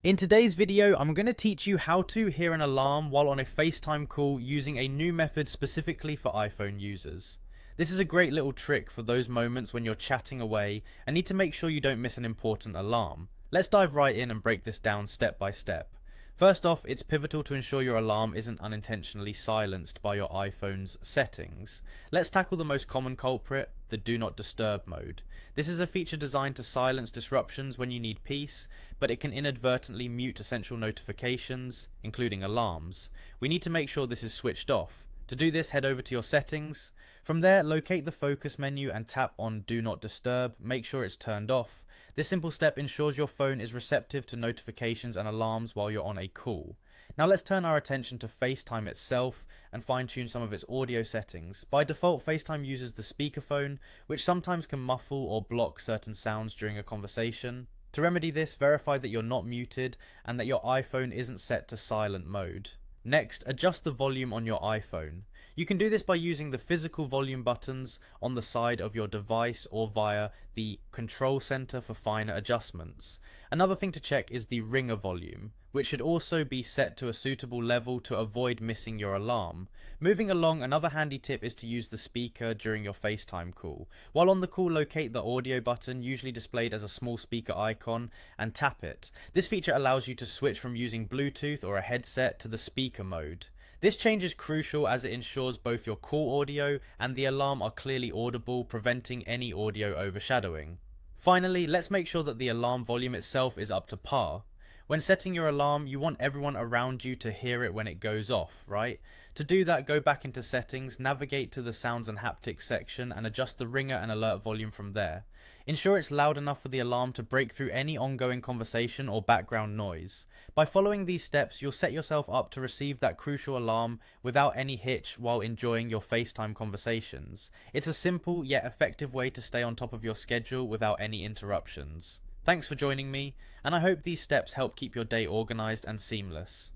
In today's video, I'm going to teach you how to hear an alarm while on a FaceTime call using a new method specifically for iPhone users. This is a great little trick for those moments when you're chatting away and need to make sure you don't miss an important alarm. Let's dive right in and break this down step by step. First off, it's pivotal to ensure your alarm isn't unintentionally silenced by your iPhone's settings. Let's tackle the most common culprit, the Do Not Disturb mode. This is a feature designed to silence disruptions when you need peace, but it can inadvertently mute essential notifications, including alarms. We need to make sure this is switched off. To do this, head over to your settings. From there, locate the focus menu and tap on Do Not Disturb. Make sure it's turned off. This simple step ensures your phone is receptive to notifications and alarms while you're on a call. Now let's turn our attention to FaceTime itself and fine-tune some of its audio settings. By default, FaceTime uses the speakerphone, which sometimes can muffle or block certain sounds during a conversation. To remedy this, verify that you're not muted and that your iPhone isn't set to silent mode. Next, adjust the volume on your iPhone. You can do this by using the physical volume buttons on the side of your device or via the control center for finer adjustments. Another thing to check is the ringer volume, which should also be set to a suitable level to avoid missing your alarm. Moving along, another handy tip is to use the speaker during your FaceTime call. While on the call, locate the audio button, usually displayed as a small speaker icon, and tap it. This feature allows you to switch from using Bluetooth or a headset to the speaker mode. This change is crucial as it ensures both your call audio and the alarm are clearly audible, preventing any audio overshadowing. Finally, let's make sure that the alarm volume itself is up to par. When setting your alarm, you want everyone around you to hear it when it goes off, right? To do that, go back into settings, navigate to the sounds and haptics section, and adjust the ringer and alert volume from there. Ensure it's loud enough for the alarm to break through any ongoing conversation or background noise. By following these steps, you'll set yourself up to receive that crucial alarm without any hitch while enjoying your FaceTime conversations. It's a simple yet effective way to stay on top of your schedule without any interruptions. Thanks for joining me, and I hope these steps help keep your day organized and seamless.